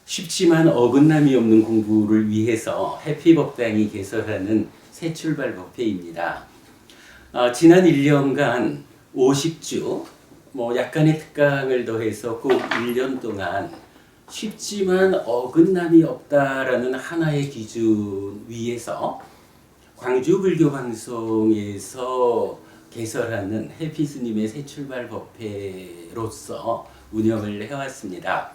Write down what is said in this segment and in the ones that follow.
쉽지만 어긋남이 없는 공부를 위해서 해피법당이 개설하는 새 출발 법회입니다. 지난 1년간 50주, 약간의 특강을 더해서 꼭 1년 동안 쉽지만 어긋남이 없다라는 하나의 기준 위에서 광주 불교 방송에서 개설하는 해피 스님의 새 출발 법회로서 운영을 해왔습니다.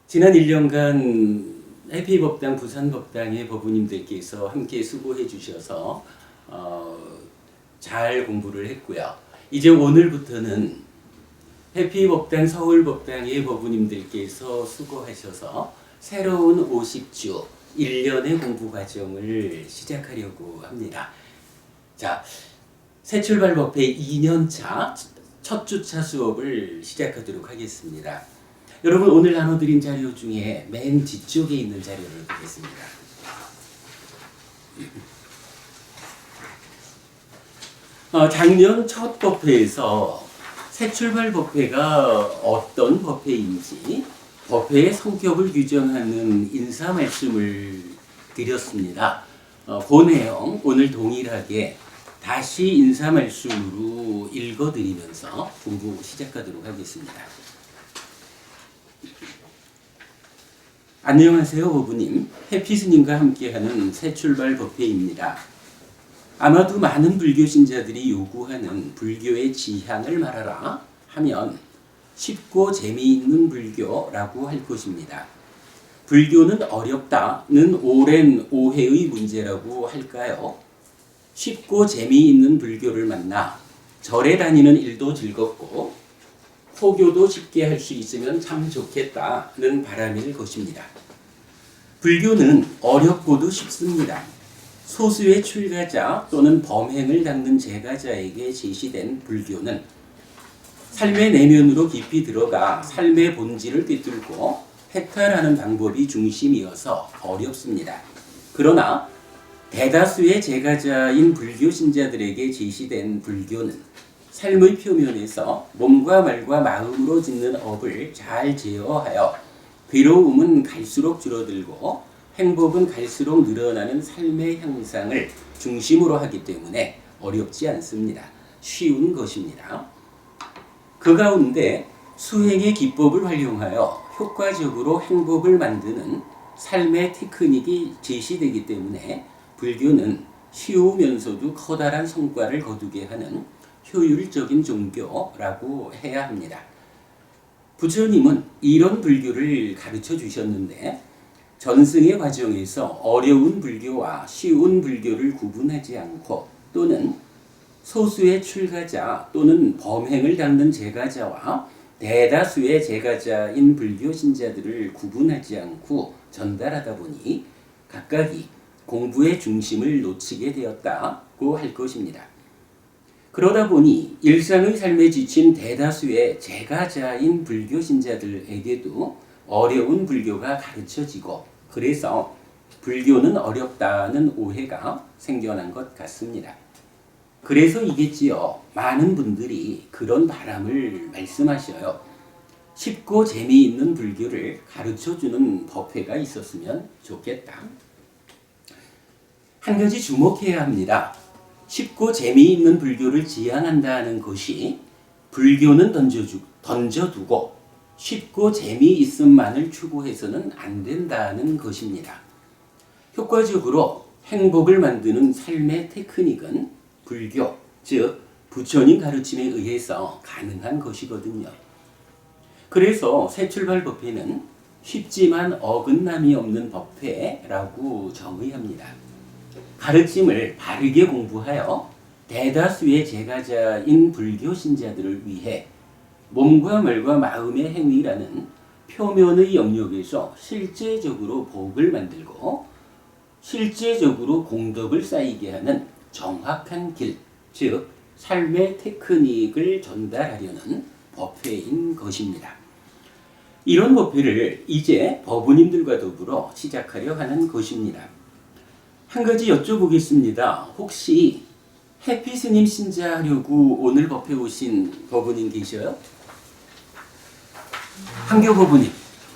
지난 1년간 해피법당 부산법당의 법우님들께서 함께 수고해 주셔서 잘 공부를 했고요. 이제 오늘부터는 해피법당 서울법당의 법우님들께서 수고하셔서 새로운 50주 1년의 공부 과정을 시작하려고 합니다. 자, 새 출발 법회 2년차 첫 주차 수업을 시작하도록 하겠습니다. 여러분, 오늘 나눠드린 자료 중에 맨 뒤쪽에 있는 자료를 보겠습니다. 작년 첫 법회에서 새 출발 법회가 어떤 법회인지 법회의 성격을 규정하는 인사 말씀을 드렸습니다. 그 내용 오늘 동일하게 다시 인사 말씀으로 읽어드리면서 공부 시작하도록 하겠습니다. 안녕하세요, 법우님. 해피스님과 함께하는 새 출발 법회입니다. 아마도 많은 불교 신자들이 요구하는 불교의 지향을 말하라 하면 쉽고 재미있는 불교라고 할 것입니다. 불교는 어렵다는 오랜 오해의 문제라고 할까요? 쉽고 재미있는 불교를 만나 절에 다니는 일도 즐겁고 포교도 쉽게 할 수 있으면 참 좋겠다는 바람일 것입니다. 불교는 어렵고도 쉽습니다. 소수의 출가자 또는 범행을 닦는 제가자에게 제시된 불교는 삶의 내면으로 깊이 들어가 삶의 본질을 꿰뚫고 해탈하는 방법이 중심이어서 어렵습니다. 그러나 대다수의 제가자인 불교 신자들에게 제시된 불교는 삶의 표면에서 몸과 말과 마음으로 짓는 업을 잘 제어하여 괴로움은 갈수록 줄어들고 행복은 갈수록 늘어나는 삶의 향상을 중심으로 하기 때문에 어렵지 않습니다. 쉬운 것입니다. 그 가운데 수행의 기법을 활용하여 효과적으로 행복을 만드는 삶의 테크닉이 제시되기 때문에 불교는 쉬우면서도 커다란 성과를 거두게 하는 효율적인 종교라고 해야 합니다. 부처님은 이런 불교를 가르쳐 주셨는데 전승의 과정에서 어려운 불교와 쉬운 불교를 구분하지 않고 또는 소수의 출가자 또는 범행을 닦는 제가자와 대다수의 제가자인 불교 신자들을 구분하지 않고 전달하다 보니 각각이 공부의 중심을 놓치게 되었다고 할 것입니다. 그러다 보니 일상의 삶에 지친 대다수의 제가자인 불교 신자들에게도 어려운 불교가 가르쳐지고 그래서 불교는 어렵다는 오해가 생겨난 것 같습니다. 그래서 이겠지요. 많은 분들이 그런 바람을 말씀하셔요. 쉽고 재미있는 불교를 가르쳐주는 법회가 있었으면 좋겠다. 한 가지 주목해야 합니다. 쉽고 재미있는 불교를 지향한다는 것이 불교는 던져두고 쉽고 재미있음만을 추구해서는 안 된다는 것입니다. 효과적으로 행복을 만드는 삶의 테크닉은 불교, 즉 부처님 가르침에 의해서 가능한 것이거든요. 그래서 새 출발 법회는 쉽지만 어긋남이 없는 법회라고 정의합니다. 가르침을 바르게 공부하여 대다수의 제가자인 불교 신자들을 위해 몸과 말과 마음의 행위라는 표면의 영역에서 실제적으로 복을 만들고 실제적으로 공덕을 쌓이게 하는 정확한 길, 즉 삶의 테크닉을 전달하려는 법회인 것입니다. 이런 법회를 이제 법우님들과 더불어 시작하려 하는 것입니다. 한 가지 여쭤보겠습니다. 혹시 해피스님 신자하려고 오늘 법회 오신 법우님 계셔요? 한교 법우님.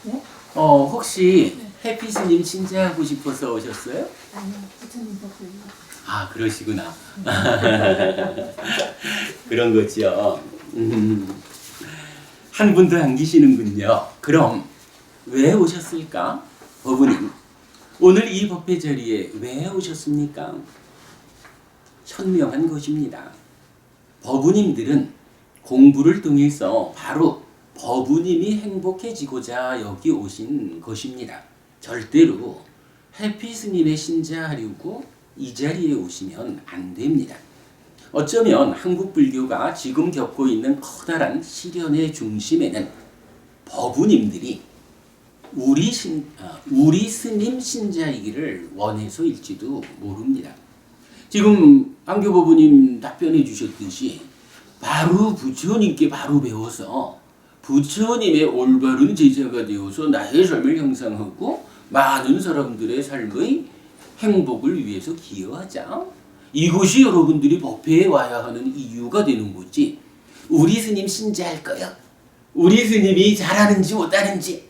네? 혹시 해피 스님 신자하고 싶어서 오셨어요? 아니요, 부처님 법을요. 아, 그러시구나. 그런 거죠. 한 분도 안 계시는군요. 그럼 왜 오셨을까? 법부님, 오늘 이 법회 자리에 왜 오셨습니까? 현명한 것입니다. 법부님들은 공부를 통해서 바로 법부님이 행복해지고자 여기 오신 것입니다. 절대로 해피 스님의 신자하려고 이 자리에 오시면 안 됩니다. 어쩌면 한국 불교가 지금 겪고 있는 커다란 시련의 중심에는 법부님들이 우리 스님 신자이기를 원해서일지도 모릅니다. 지금 안교 법부님 답변해 주셨듯이 바로 부처님께 바로 배워서 부처님의 올바른 제자가 되어서 나의 삶을 형성하고 많은 사람들의 삶의 행복을 위해서 기여하자. 이것이 여러분들이 법회에 와야 하는 이유가 되는 거지. 우리 스님 신자할 거야. 우리 스님이 잘하는지 못하는지,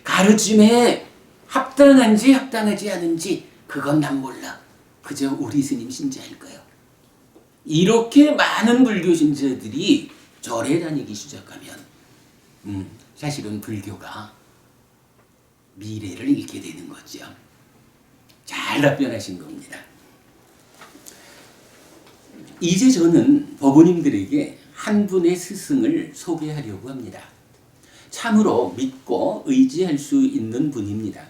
가르침에 합당한지 합당하지 않은지 그건 난 몰라. 그저 우리 스님 신자할 거야. 이렇게 많은 불교 신자들이 절에 다니기 시작하면 사실은 불교가 미래를 잃게 되는 거죠. 잘 답변하신 겁니다. 이제 저는 법부님들에게 한 분의 스승을 소개하려고 합니다. 참으로 믿고 의지할 수 있는 분입니다.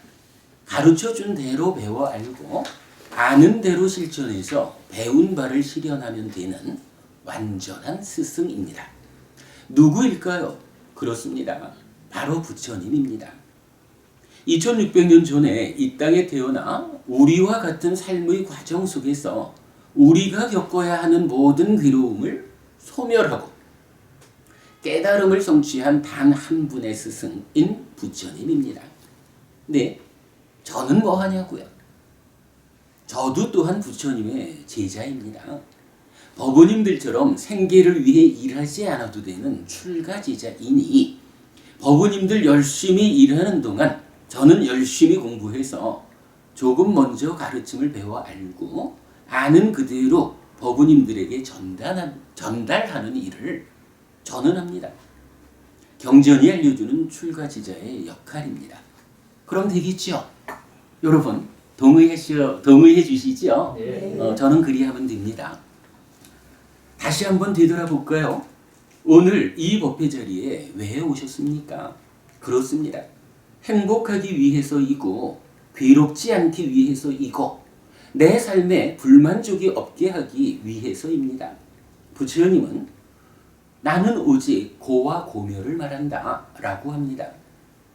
가르쳐준 대로 배워 알고 아는 대로 실천해서 배운 바를 실현하면 되는 완전한 스승입니다. 누구일까요? 그렇습니다. 바로 부처님입니다. 2600년 전에 이 땅에 태어나 우리와 같은 삶의 과정 속에서 우리가 겪어야 하는 모든 괴로움을 소멸하고 깨달음을 성취한 단 한 분의 스승인 부처님입니다. 네, 저는 뭐 하냐고요? 저도 또한 부처님의 제자입니다. 법부님들처럼 생계를 위해 일하지 않아도 되는 출가제자이니 법부님들 열심히 일하는 동안 저는 열심히 공부해서 조금 먼저 가르침을 배워 알고 아는 그대로 법부님들에게 전달하는 일을 저는 합니다. 경전이 알려주는 출가제자의 역할입니다. 그럼 되겠죠? 여러분 동의해 주시죠? 네. 저는 그리하면 됩니다. 다시 한번 되돌아볼까요? 오늘 이 법회 자리에 왜 오셨습니까? 그렇습니다. 행복하기 위해서이고 괴롭지 않기 위해서이고 내 삶에 불만족이 없게 하기 위해서입니다. 부처님은 나는 오직 고와 고멸을 말한다 라고 합니다.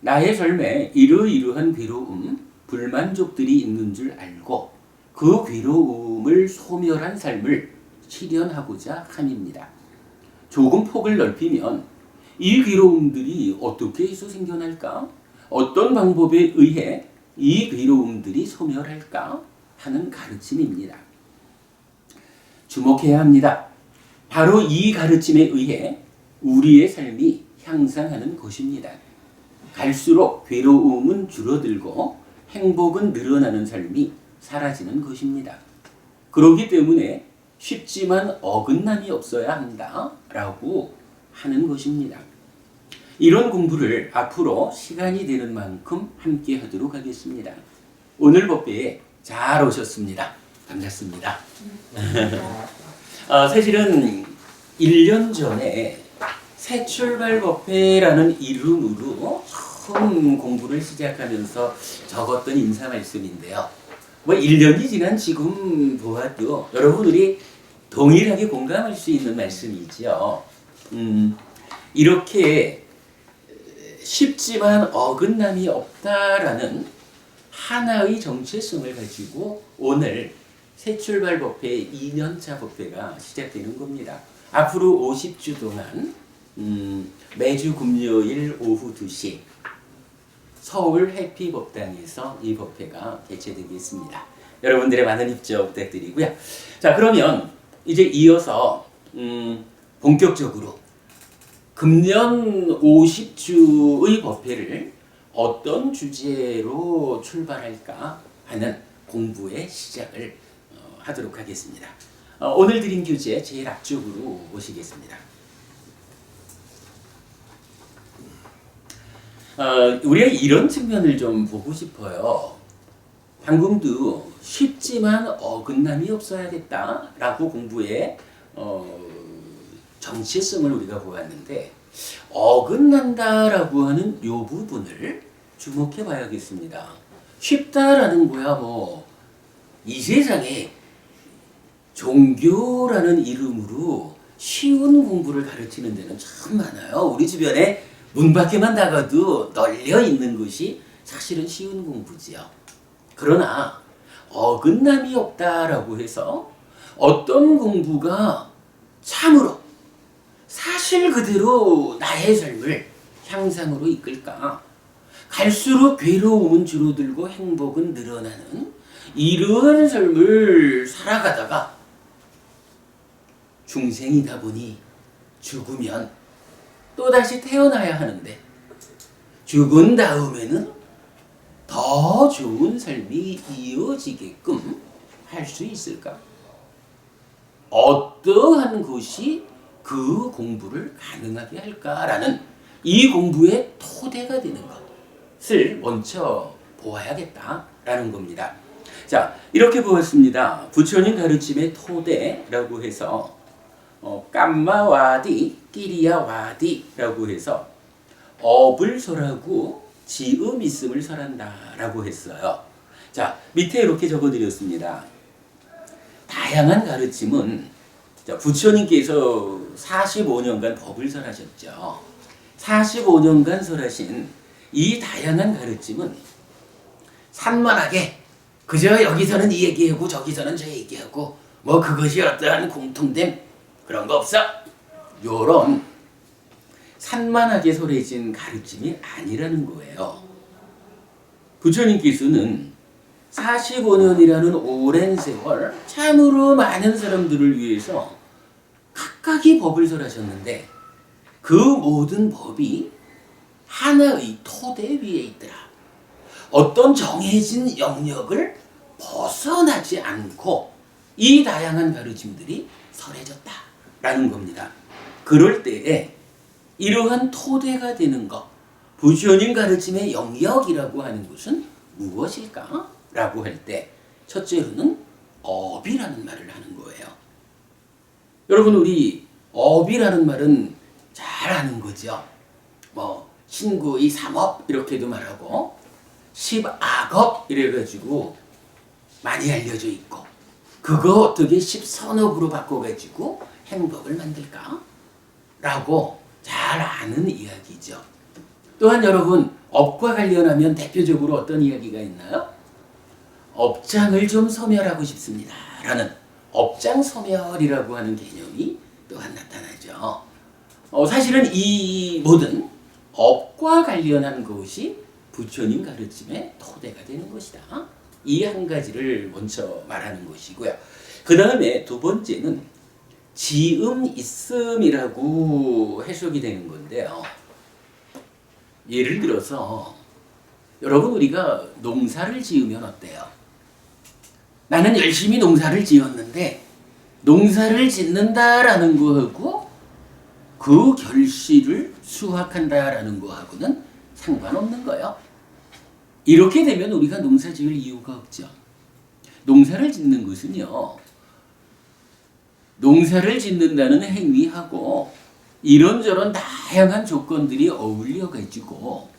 나의 삶에 이러이러한 괴로움, 불만족들이 있는 줄 알고 그 괴로움을 소멸한 삶을 실현하고자 함입니다. 조금 폭을 넓히면 이 괴로움들이 어떻게 해서 생겨날까? 어떤 방법에 의해 이 괴로움들이 소멸할까? 하는 가르침입니다. 주목해야 합니다. 바로 이 가르침에 의해 우리의 삶이 향상하는 것입니다. 갈수록 괴로움은 줄어들고 행복은 늘어나는 삶이 사라지는 것입니다. 그렇기 때문에 쉽지만 어긋남이 없어야 한다라고 하는 것입니다. 이런 공부를 앞으로 시간이 되는 만큼 함께 하도록 하겠습니다. 오늘 법회에 잘 오셨습니다. 반갑습니다. 사실은 1년 전에 새 출발 법회라는 이름으로 처음 공부를 시작하면서 적었던 인사 말씀인데요. 1년이 지난 지금 보아도 여러분들이 동일하게 공감할 수 있는 말씀이죠. 이렇게 쉽지만 어긋남이 없다라는 하나의 정체성을 가지고 오늘 새 출발 법회 2년차 법회가 시작되는 겁니다. 앞으로 50주 동안 매주 금요일 오후 2시 서울 해피법당에서 이 법회가 개최되겠습니다. 여러분들의 많은 입장 부탁드리고요. 자, 그러면 이제 이어서 본격적으로 금년 50주의 법회를 어떤 주제로 출발할까 하는 공부의 시작을 하도록 하겠습니다. 오늘 드린 교재 제일 앞쪽으로 오시겠습니다. 우리가 이런 측면을 좀 보고 싶어요. 방금도 쉽지만 어긋남이 없어야겠다라고 공부의 정체성을 우리가 보았는데 어긋난다라고 하는 이 부분을 주목해 봐야겠습니다. 쉽다라는 거야 이 세상에 종교라는 이름으로 쉬운 공부를 가르치는 데는 참 많아요. 우리 주변에 문 밖에만 나가도 널려 있는 것이 사실은 쉬운 공부지요. 그러나 어긋남이 없다라고 해서 어떤 공부가 참으로 사실 그대로 나의 삶을 향상으로 이끌까? 갈수록 괴로움은 줄어들고 행복은 늘어나는 이러한 삶을 살아가다가 중생이다 보니 죽으면 또다시 태어나야 하는데 죽은 다음에는 더 좋은 삶이 이어지게끔 할 수 있을까? 어떠한 것이 그 공부를 가능하게 할까라는 이 공부의 토대가 되는 것을 먼저 보아야겠다라는 겁니다. 자, 이렇게 보았습니다. 부처님 가르침의 토대라고 해서 깜마와디, 끼리야와디라고 해서 업을 설하고 지음 있음을 설한다라고 했어요. 자, 밑에 이렇게 적어드렸습니다. 다양한 가르침은 부처님께서 45년간 법을 설하셨죠. 45년간 설하신 이 다양한 가르침은 산만하게 그저 여기서는 이 얘기하고 저기서는 저 얘기하고 그것이 어떠한 공통된 그런 거 없어. 요런 산만하게 설해진 가르침이 아니라는 거예요. 부처님께서는 45년이라는 오랜 세월 참으로 많은 사람들을 위해서 각각의 법을 설하셨는데 그 모든 법이 하나의 토대 위에 있더라. 어떤 정해진 영역을 벗어나지 않고 이 다양한 가르침들이 설해졌다라는 겁니다. 그럴 때에 이러한 토대가 되는 것, 부처님 가르침의 영역이라고 하는 것은 무엇일까? 라고 할 때 첫째로는 업이라는 말을 하는 거예요. 여러분 우리 업이라는 말은 잘 아는 거죠. 신구의 삼업 이렇게도 말하고 십악업 이래가지고 많이 알려져 있고 그거 어떻게 십선업으로 바꿔가지고 행복을 만들까? 라고 잘 아는 이야기죠. 또한 여러분 업과 관련하면 대표적으로 어떤 이야기가 있나요? 업장을 좀 소멸하고 싶습니다 라는 업장소멸이라고 하는 개념이 또한 나타나죠. 사실은 이 모든 업과 관련한 것이 부처님 가르침의 토대가 되는 것이다. 이 한 가지를 먼저 말하는 것이고요. 그 다음에 두 번째는 지음 있음이라고 해석이 되는 건데요. 예를 들어서 여러분 우리가 농사를 지으면 어때요? 나는 열심히 농사를 지었는데 농사를 짓는다라는 거하고 그 결실을 수확한다라는 거하고는 상관없는 거예요. 이렇게 되면 우리가 농사 지을 이유가 없죠. 농사를 짓는 것은요. 농사를 짓는다는 행위하고 이런저런 다양한 조건들이 어울려 가지고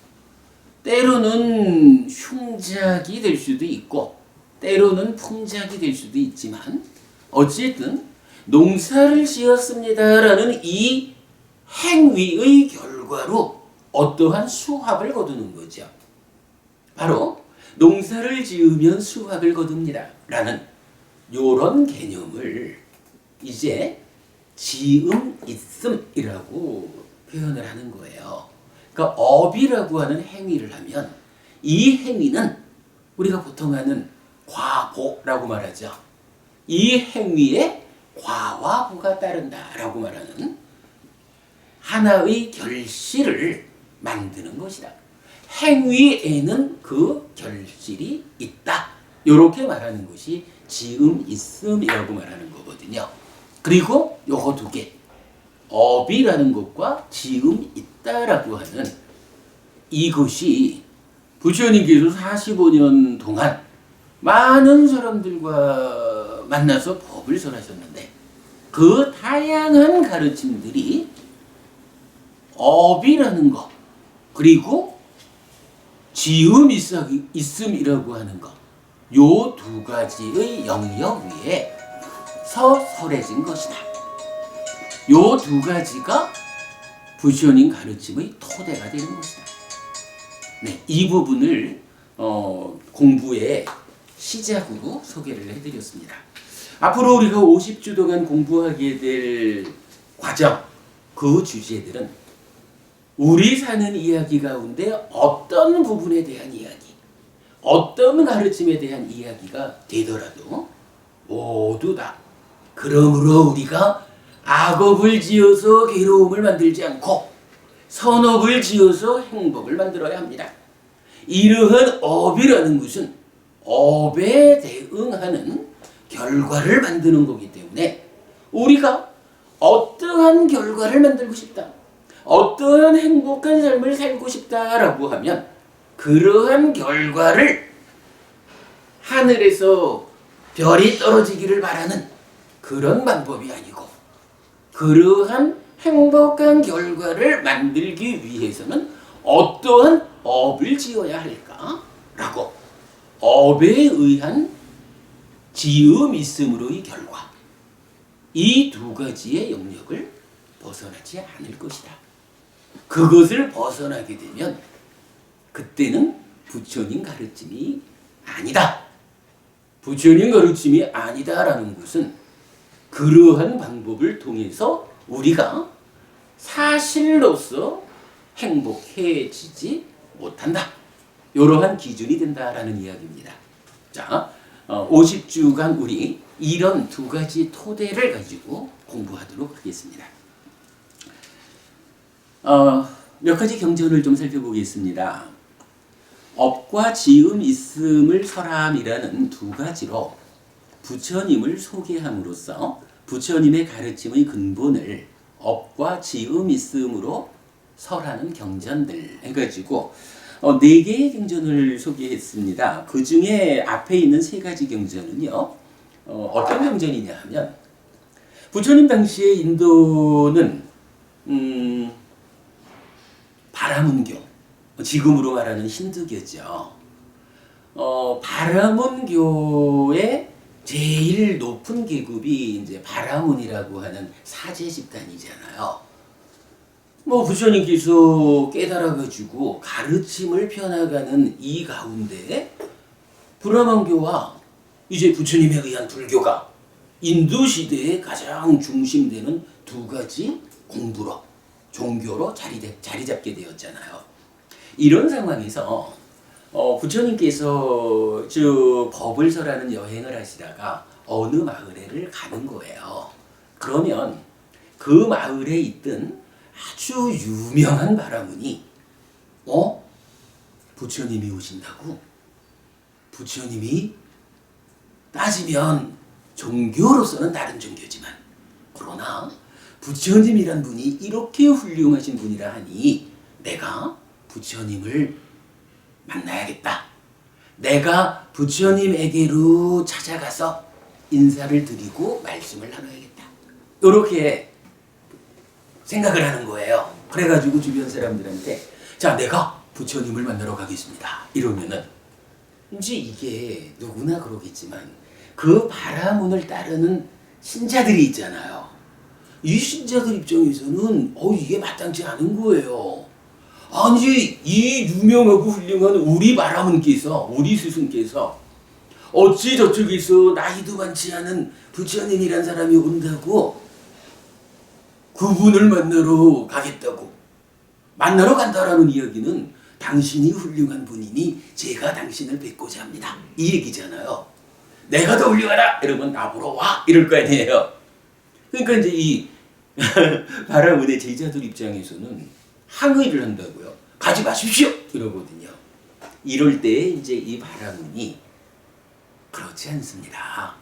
때로는 흉작이 될 수도 있고 때로는 풍작이 될 수도 있지만 어쨌든 농사를 지었습니다라는 이 행위의 결과로 어떠한 수확을 거두는 거죠. 바로 농사를 지으면 수확을 거둡니다 라는 요런 개념을 이제 지음 있음이라고 표현을 하는 거예요. 그러니까 업이라고 하는 행위를 하면 이 행위는 우리가 보통 하는 과보라고 말하죠. 이 행위에 과와 부가 따른다라고 말하는 하나의 결실을 만드는 것이다. 행위에는 그 결실이 있다. 이렇게 말하는 것이 지음 있음이라고 말하는 거거든요. 그리고 요거 두 개, 업이라는 것과 지음 있다라고 하는 이것이 부처님께서 45년 동안 많은 사람들과 만나서 법을 설하셨는데 그 다양한 가르침들이 업이라는 것 그리고 지음 있음이라고 하는 것 요 두 가지의 영역 위에서 설해진 것이다. 요 두 가지가 부처님 가르침의 토대가 되는 것이다. 네, 이 부분을 공부의 시작으로 소개를 해드렸습니다. 앞으로 우리가 50주 동안 공부하게 될 과정, 그 주제들은 우리 사는 이야기 가운데 어떤 부분에 대한 이야기, 어떤 가르침에 대한 이야기가 되더라도 모두 다 그러므로 우리가 악업을 지어서 괴로움을 만들지 않고 선업을 지어서 행복을 만들어야 합니다. 이러한 업이라는 것은 업에 대응하는 결과를 만드는 거기 때문에 우리가 어떠한 결과를 만들고 싶다, 어떠한 행복한 삶을 살고 싶다라고 하면 그러한 결과를 하늘에서 별이 떨어지기를 바라는 그런 방법이 아니고 그러한 행복한 결과를 만들기 위해서는 어떠한 업을 지어야 할까라고 업에 의한 지음 있음으로의 결과 이 두 가지의 영역을 벗어나지 않을 것이다. 그것을 벗어나게 되면 그때는 부처님 가르침이 아니다. 부처님 가르침이 아니다라는 것은 그러한 방법을 통해서 우리가 사실로서 행복해지지 못한다. 이러한 기준이 된다라는 이야기입니다. 자, 50주간 우리 이런 두 가지 토대를 가지고 공부하도록 하겠습니다. 몇 가지 경전을 좀 살펴보겠습니다. 업과 지음 있음을 설함이라는 두 가지로 부처님을 소개함으로써 부처님의 가르침의 근본을 업과 지음 있음으로 설하는 경전들 해가지고 4개의 경전을 소개했습니다. 그 중에 앞에 있는 3가지 경전은요, 어떤 경전이냐 하면 부처님 당시에 인도는 바라문교, 지금으로 말하는 힌두교죠. 바라문교의 제일 높은 계급이 이제 바라문이라고 하는 사제 집단이잖아요. 부처님께서 깨달아가지고 가르침을 펴나가는 이 가운데 브라만교와 이제 부처님에 의한 불교가 인도 시대에 가장 중심되는 두 가지 공부로, 종교로 자리 잡게 되었잖아요. 이런 상황에서 부처님께서 법을 설하는 여행을 하시다가 어느 마을에를 가는 거예요. 그러면 그 마을에 있던 아주 유명한 바라문이 부처님이 오신다고? 부처님이 따지면 종교로서는 다른 종교지만 그러나 부처님이란 분이 이렇게 훌륭하신 분이라 하니 내가 부처님을 만나야겠다. 내가 부처님에게로 찾아가서 인사를 드리고 말씀을 나눠야겠다. 이렇게 생각을 하는 거예요. 그래가지고 주변 사람들한테 자, 내가 부처님을 만나러 가겠습니다. 이러면은 이제 이게 누구나 그러겠지만 그 바라문을 따르는 신자들이 있잖아요. 이 신자들 입장에서는 이게 마땅치 않은 거예요. 아니 이 유명하고 훌륭한 우리 바라문께서, 우리 스승께서 어찌 저쪽에서 나이도 많지 않은 부처님이란 사람이 온다고 그분을 만나러 가겠다고, 만나러 간다라는 이야기는 당신이 훌륭한 분이니 제가 당신을 뵙고자 합니다, 이 얘기잖아요. 내가 더 훌륭하다 이러면 나보러 와 이럴 거 아니에요. 그러니까 이제 이 바라문의 제자들 입장에서는 항의를 한다고요. 가지 마십시오 이러거든요. 이럴 때 이제 이 바라문이 그렇지 않습니다.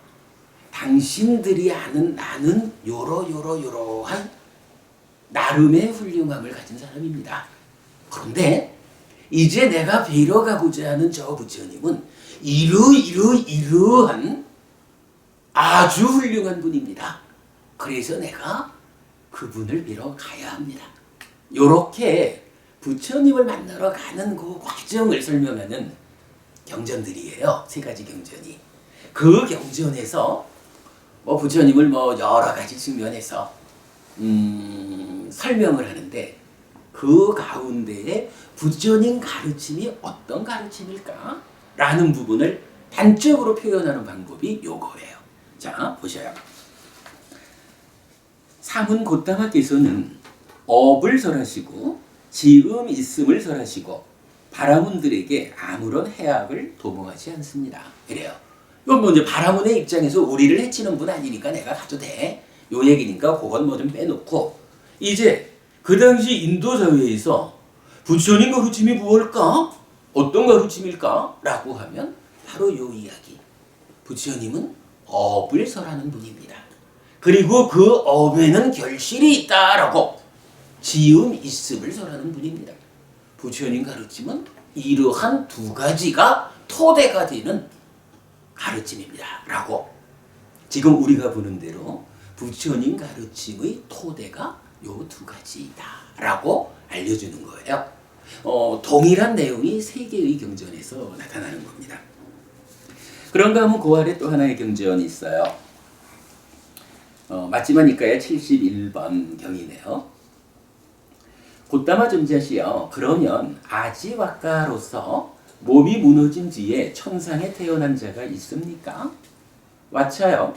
당신들이 아는 나는 요러한 나름의 훌륭함을 가진 사람입니다. 그런데 이제 내가 뵈러 가고자 하는 저 부처님은 이러한 아주 훌륭한 분입니다. 그래서 내가 그분을 뵈러 가야 합니다. 요렇게 부처님을 만나러 가는 그 과정을 설명하는 경전들이에요. 세 가지 경전이. 그 경전에서 부처님을 여러 가지 측면에서 설명을 하는데 그 가운데에 부처님 가르침이 어떤 가르침일까? 라는 부분을 단적으로 표현하는 방법이 요거예요. 자, 보셔요. 사문 고타마께서는 업을 설하시고 지음 있음을 설하시고 바라문들에게 아무런 해악을 도모하지 않습니다. 이래요. 이건 이제 바라문의 입장에서 우리를 해치는 분 아니니까 내가 가도 돼. 요 얘기니까 그건 좀 빼놓고 이제 그 당시 인도 사회에서 부처님 가르침이 무엇일까? 어떤 가르침일까? 라고 하면 바로 요 이야기. 부처님은 업을 설하는 분입니다. 그리고 그 업에는 결실이 있다라고 지음 있음을 설하는 분입니다. 부처님 가르침은 이러한 두 가지가 토대가 되는 가르침입니다. 라고 지금 우리가 보는 대로 부처님 가르침의 토대가 요 두 가지이다. 라고 알려주는 거예요. 동일한 내용이 세 개의 경전에서 나타나는 겁니다. 그런가 하면 그 아래 또 하나의 경전이 있어요. 맞지마 니까의 71번 경이네요. 곧다마 존자시여, 그러면 아지와까로서 몸이 무너진 뒤에 천상에 태어난 자가 있습니까? 와차여,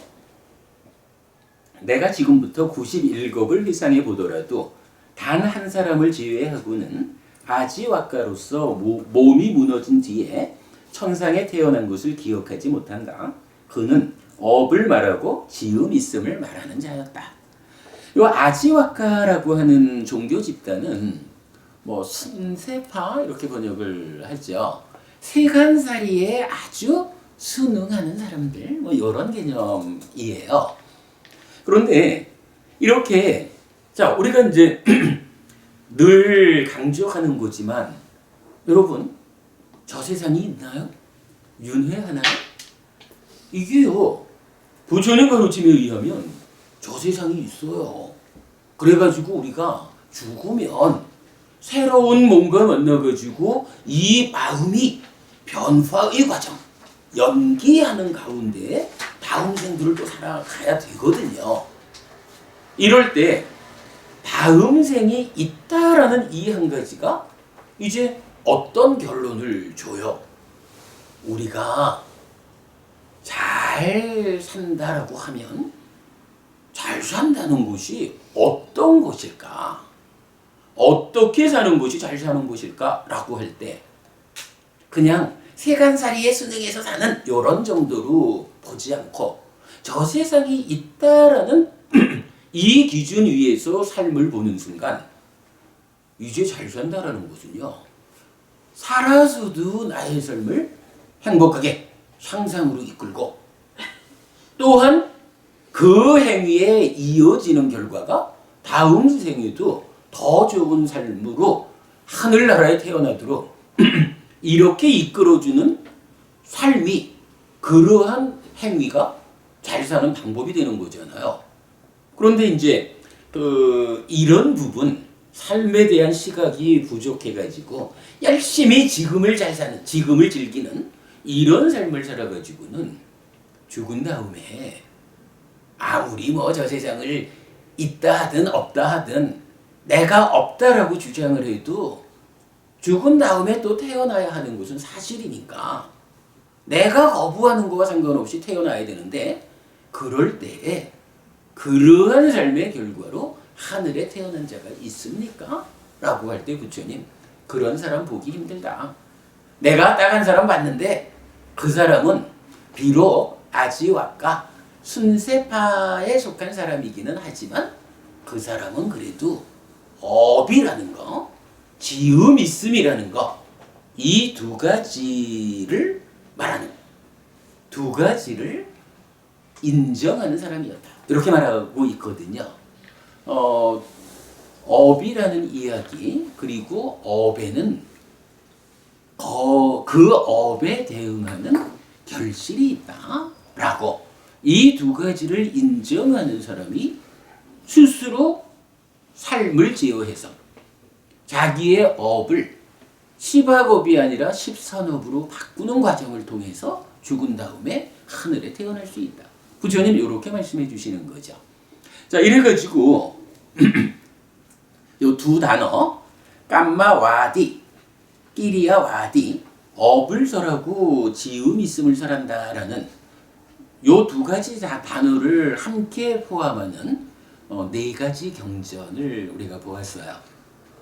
내가 지금부터 91겁을 회상해 보더라도 단 한 사람을 제외하고는 아지와까로서 몸이 무너진 뒤에 천상에 태어난 것을 기억하지 못한다. 그는 업을 말하고 지음 있음을 말하는 자였다. 이 아지와까라고 하는 종교 집단은 순세파 이렇게 번역을 하죠. 세간살이에 아주 순응하는 사람들 이런 개념이에요. 그런데 이렇게 우리가 이제 늘 강조하는 거지만 여러분 저 세상이 있나요? 윤회하나요? 이게요 부처님 가르침에 의하면 저 세상이 있어요. 그래가지고 우리가 죽으면 새로운 몸과 만나가지고 이 마음이 변화의 과정 연기하는 가운데 다음 생들을 또 살아가야 되거든요. 이럴 때 다음 생이 있다라는 이 한 가지가 이제 어떤 결론을 줘요? 우리가 잘 산다라고 하면 잘 산다는 것이 어떤 것일까? 어떻게 사는 것이 잘 사는 것일까? 라고 할 때 그냥 세간살이에 순응해서 사는 이런 정도로 보지 않고 저 세상이 있다라는 이 기준 위에서 삶을 보는 순간 이제 잘 산다라는 것은요 살아서도 나의 삶을 행복하게 상상으로 이끌고 또한 그 행위에 이어지는 결과가 다음 생에도 더 좋은 삶으로 하늘나라에 태어나도록 이렇게 이끌어주는 삶이 그러한 행위가 잘 사는 방법이 되는 거잖아요. 그런데 이제 이런 부분 삶에 대한 시각이 부족해가지고 열심히 지금을 잘 사는 지금을 즐기는 이런 삶을 살아가지고는 죽은 다음에 아무리 저 세상을 있다 하든 없다 하든 내가 없다라고 주장을 해도 죽은 다음에 또 태어나야 하는 것은 사실이니까 내가 거부하는 거와 상관없이 태어나야 되는데 그럴 때에 그러한 삶의 결과로 하늘에 태어난 자가 있습니까? 라고 할 때 부처님 그런 사람 보기 힘들다. 내가 딱 한 사람 봤는데 그 사람은 비록 아지와까 순세파에 속한 사람이기는 하지만 그 사람은 그래도 업이라는 거 지음 있음이라는 거, 이 두 가지를 말하는, 두 가지를 인정하는 사람이었다. 이렇게 말하고 있거든요. 업이라는 이야기, 그리고 업에는 그 업에 대응하는 결실이 있다라고, 이 두 가지를 인정하는 사람이 스스로 삶을 제어해서 자기의 업을 십악업이 아니라 십선업으로 바꾸는 과정을 통해서 죽은 다음에 하늘에 태어날 수 있다. 부처님 이렇게 말씀해 주시는 거죠. 자, 이래가지고 요 두 단어 깜마와디, 끼리야와디, 업을 설하고 지음 있음을 설한다라는 요 두 가지 단어를 함께 포함하는 네 가지 경전을 우리가 보았어요.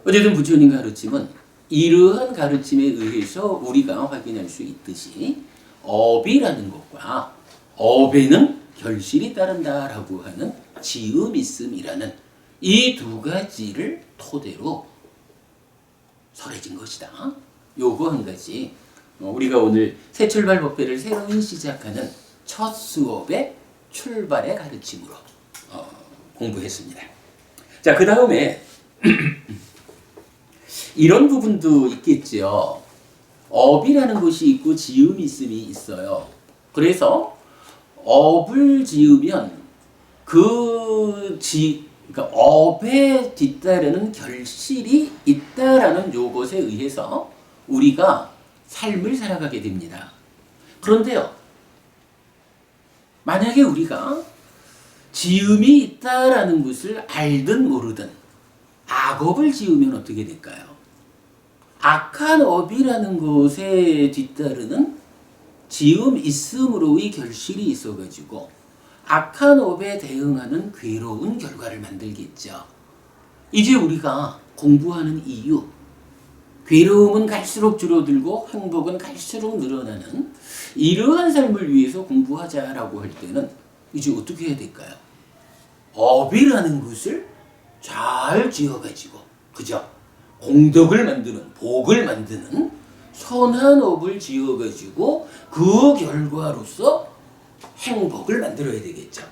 어쨌든 부처님 가르침은 이러한 가르침에 의해서 우리가 확인할 수 있듯이 업이라는 것과 업에는 결실이 따른다라고 하는 지음 있음이라는 이 두 가지를 토대로 설해진 것이다. 요거 한 가지 우리가 오늘 새 출발 법회를 새로운 시작하는 첫 수업의 출발의 가르침으로 공부했습니다. 자, 그 다음에 이런 부분도 있겠죠. 업이라는 것이 있고 지음이 있음이 있어요. 그래서 업을 지으면 그러니까 업에 뒤따르는 결실이 있다라는 요것에 의해서 우리가 삶을 살아가게 됩니다. 그런데요, 만약에 우리가 지음이 있다라는 것을 알든 모르든 악업을 지으면 어떻게 될까요? 악한 업이라는 것에 뒤따르는 지음 있음으로의 결실이 있어가지고 악한 업에 대응하는 괴로운 결과를 만들겠죠. 이제 우리가 공부하는 이유, 괴로움은 갈수록 줄어들고 행복은 갈수록 늘어나는 이러한 삶을 위해서 공부하자라고 할 때는 이제 어떻게 해야 될까요? 업이라는 것을 잘 지어가지고, 그죠? 공덕을 만드는, 복을 만드는 선한 업을 지어가지고 그 결과로서 행복을 만들어야 되겠죠.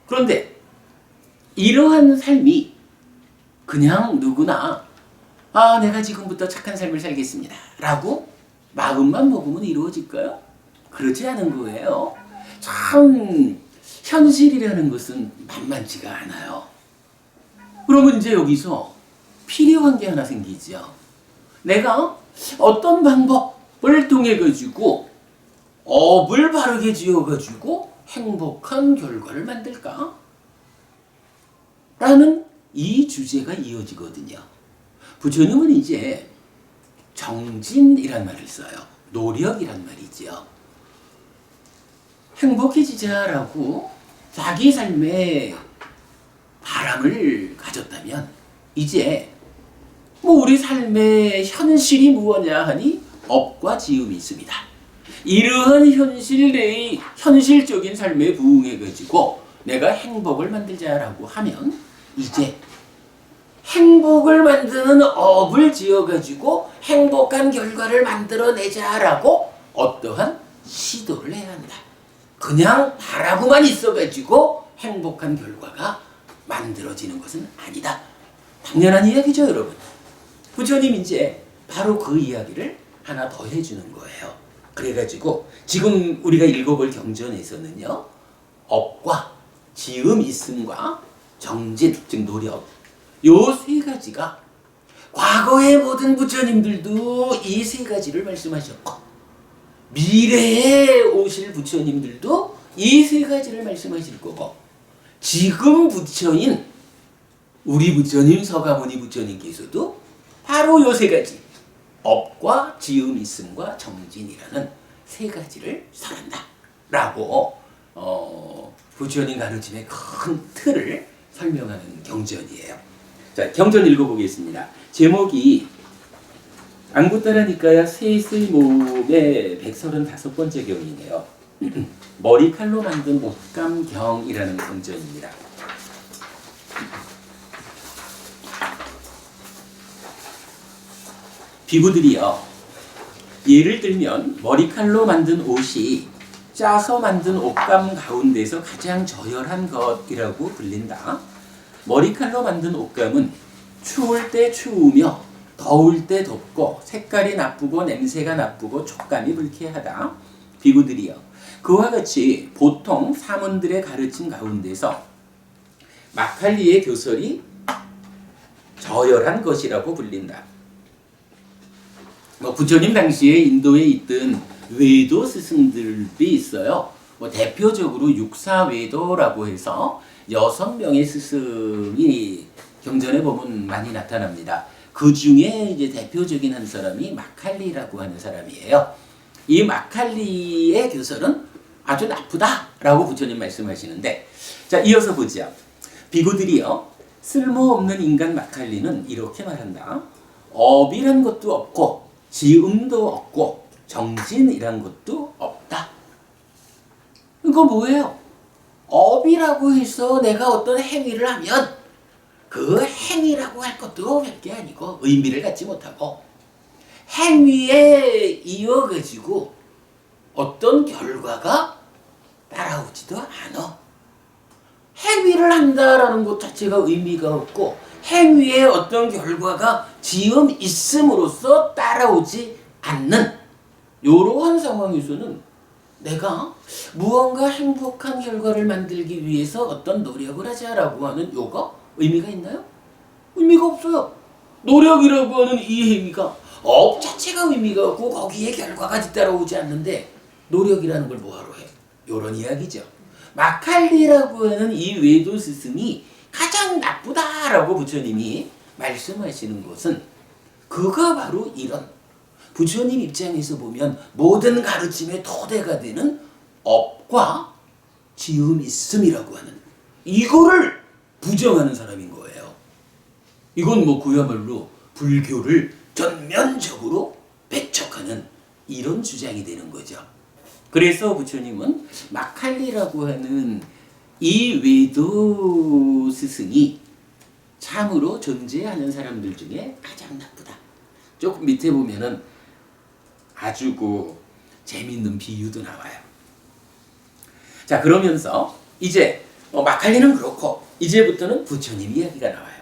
그런데 이러한 삶이 그냥 누구나 내가 지금부터 착한 삶을 살겠습니다 라고 마음만 먹으면 이루어질까요? 그렇지 않은 거예요. 참 현실이라는 것은 만만치가 않아요. 그러면 이제 여기서 필요한 게 하나 생기죠. 내가 어떤 방법을 통해 가지고 업을 바르게 지어 가지고 행복한 결과를 만들까? 라는 이 주제가 이어지거든요. 부처님은 이제 정진이란 말을 써요. 노력이란 말이죠. 행복해지자라고 자기 삶에 바람을 가졌다면 이제 우리 삶의 현실이 무엇냐 하니 업과 지음이 있습니다. 이러한 현실 내의 현실적인 삶에 부응해가지고 내가 행복을 만들자라고 하면 이제 행복을 만드는 업을 지어가지고 행복한 결과를 만들어내자라고 어떠한 시도를 해야 한다. 그냥 바라고만 있어가지고 행복한 결과가 만들어지는 것은 아니다. 당연한 이야기죠, 여러분. 부처님 이제 바로 그 이야기를 하나 더 해주는 거예요. 그래가지고 지금 우리가 읽어볼 경전에서는요, 업과 지음 있음과 정진, 즉 노력, 요 세 가지가 과거의 모든 부처님들도 이 세 가지를 말씀하셨고 미래에 오실 부처님들도 이 세 가지를 말씀하실 거고 지금 부처인 우리 부처님 서가모니 부처님께서도 바로 요 세 가지 업과 지음 있음과 정진이라는 세 가지를 설한다 라고 부처님 가르침의 큰 틀을 설명하는 경전이에요. 자, 경전 읽어보겠습니다. 제목이 안구따라 세의 몸의 135번째 경이네요. 머리칼로 만든 옷감경이라는 경전입니다. 비구들이요. 예를 들면 머리칼로 만든 옷이 짜서 만든 옷감 가운데서 가장 저열한 것이라고 불린다. 머리칼로 만든 옷감은 추울 때 추우며 더울 때 덥고 색깔이 나쁘고 냄새가 나쁘고 촉감이 불쾌하다. 비구들이요. 그와 같이 보통 사문들의 가르침 가운데서 마칼리의 교설이 저열한 것이라고 불린다. 부처님 당시에 인도에 있던 외도 스승들이 있어요. 대표적으로 육사외도라고 해서 6명의 스승이 경전에 보면 많이 나타납니다. 그 중에 이제 대표적인 한 사람이 마칼리라고 하는 사람이에요. 이 마칼리의 교설은 아주 나쁘다라고 부처님 말씀하시는데, 자, 이어서 보자. 비구들이요, 쓸모없는 인간 마칼리는 이렇게 말한다. 업이란 것도 없고 지음도 없고 정진이란 것도 없다. 이거 뭐예요? 업이라고 해서 내가 어떤 행위를 하면 그 행위라고 할 것도 몇 개 아니고 의미를 갖지 못하고, 행위에 이어가지고 어떤 결과가 따라오지도 않아. 행위를 한다라는 것 자체가 의미가 없고, 행위에 어떤 결과가 지음 있음으로써 따라오지 않는 이러한 상황에서는 내가 무언가 행복한 결과를 만들기 위해서 어떤 노력을 하자라고 하는 요가 의미가 있나요? 의미가 없어요. 노력이라고 하는 이 행위가 업 자체가 의미가 없고 거기에 결과가 뒤따라오지 않는데 노력이라는 걸 뭐하러 해? 요런 이야기죠. 마칼리라고 하는 이 외도 스승이 가장 나쁘다라고 부처님이 말씀하시는 것은 그가 바로 이런 부처님 입장에서 보면 모든 가르침의 토대가 되는 업과 지음 있음이라고 하는 이거를 부정하는 사람인 거예요. 이건 그야말로 불교를 전면적으로 배척하는 이런 주장이 되는 거죠. 그래서 부처님은 마칼리라고 하는 이 외도 스승이 참으로 존재하는 사람들 중에 가장 나쁘다. 조금 밑에 보면은 아주 재미있는 비유도 나와요. 자, 그러면서 이제 마칼리는 그렇고 이제부터는 부처님 이야기가 나와요.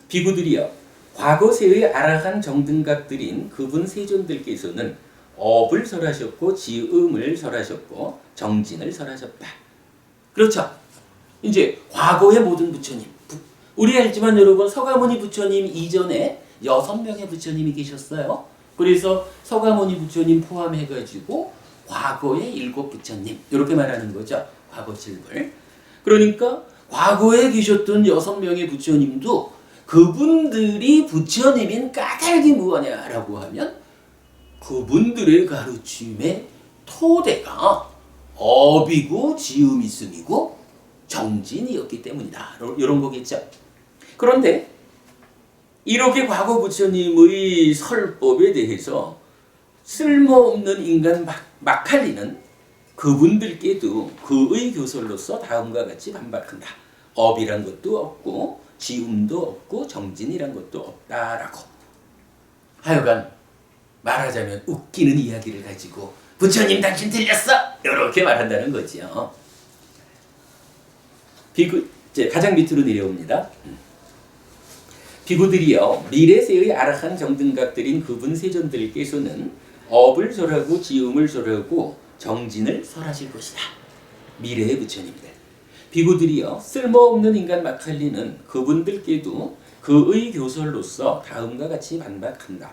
비구들이여, 과거세의 아라한 정등각들인 그분 세존들께서는 업을 설하셨고 지음을 설하셨고 정진을 설하셨다. 그렇죠. 이제 과거의 모든 부처님, 우리 알지만 여러분 서가모니 부처님 이전에 6명의 부처님이 계셨어요. 그래서 서가모니 부처님 포함해가지고 과거의 7 부처님 이렇게 말하는 거죠. 과거 7불. 그러니까 과거에 계셨던 6명의 부처님도 그분들이 부처님인 까닭이 무엇이냐라고 하면 그분들의 가르침의 토대가 업이고 지음 있음이고 정진이었기 때문이다. 이런 거겠죠. 그런데 이렇게 과거 부처님의 설법에 대해서 쓸모없는 인간 마칼리는 그분들께도 그의 교설로서 다음과 같이 반박한다. 업이란 것도 없고 지음도 없고 정진이란 것도 없다라고. 하여간 말하자면 웃기는 이야기를 가지고 부처님 당신 틀렸어! 이렇게 말한다는 거죠. 이제 가장 밑으로 내려옵니다. 비구들이여, 미래세의 아라한 정등각들인 그분 세존들께서는 업을 설하고 지음을 설하고 정진을 설하실 것이다. 미래의 부처님들. 비구들이여, 쓸모없는 인간 마칼리는 그분들께도 그의 교설로서 다음과 같이 반박한다.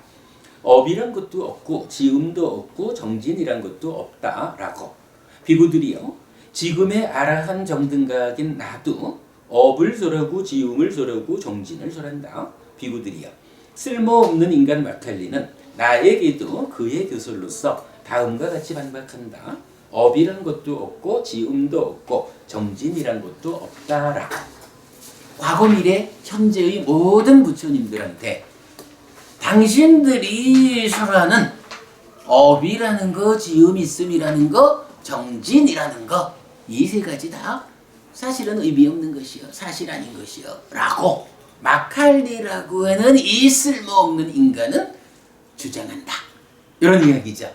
업이란 것도 없고 지음도 없고 정진이란 것도 없다라고. 비구들이여, 지금의 아라한 정등각인 나도 업을 설하고 지음을 설하고 정진을 설한다. 비구들이여, 쓸모없는 인간 마칼리는 나에게도 그의 교설로서 다음과 같이 반박한다. 업이란 것도 없고 지음도 없고 정진이란 것도 없다라고. 과거 미래 현재의 모든 부처님들한테 당신들이 설하는 업이라는 거, 지음 있음이라는 거, 정진이라는 거, 이 세 가지 다 사실은 의미 없는 것이요, 사실 아닌 것이요 라고 마칼리라고 하는 이 쓸모없는 인간은 주장한다. 이런 이야기죠.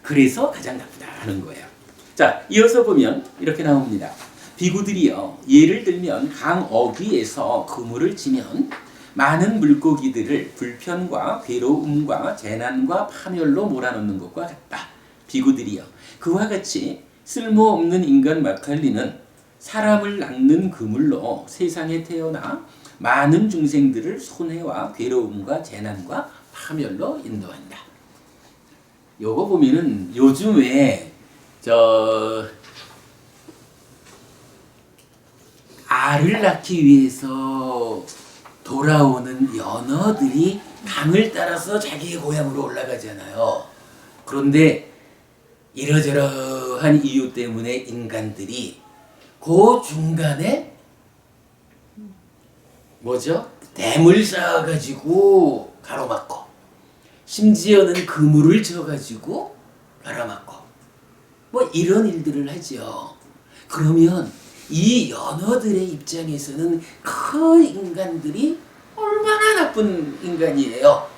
그래서 가장 나쁘다 하는 거예요. 자, 이어서 보면 이렇게 나옵니다. 비구들이여, 예를 들면 강 어귀에서 그물을 치면 많은 물고기들을 불편과 괴로움과 재난과 파멸로 몰아넣는 것과 같다. 비구들이여, 그와 같이 쓸모없는 인간 마칼리는 사람을 낚는 그물로 세상에 태어나 많은 중생들을 손해와 괴로움과 재난과 파멸로 인도한다. 요거 보면은 요즘에 알을 낳기 위해서 돌아오는 연어들이 강을 따라서 자기의 고향으로 올라가잖아요. 그런데 이러저러한 이유 때문에 인간들이 그 중간에 댐을 쌓아가지고 가로막고, 심지어는 그물을 쳐가지고 가로막고, 이런 일들을 하죠. 그러면 이 연어들의 입장에서는 그 인간들이 얼마나 나쁜 인간이에요.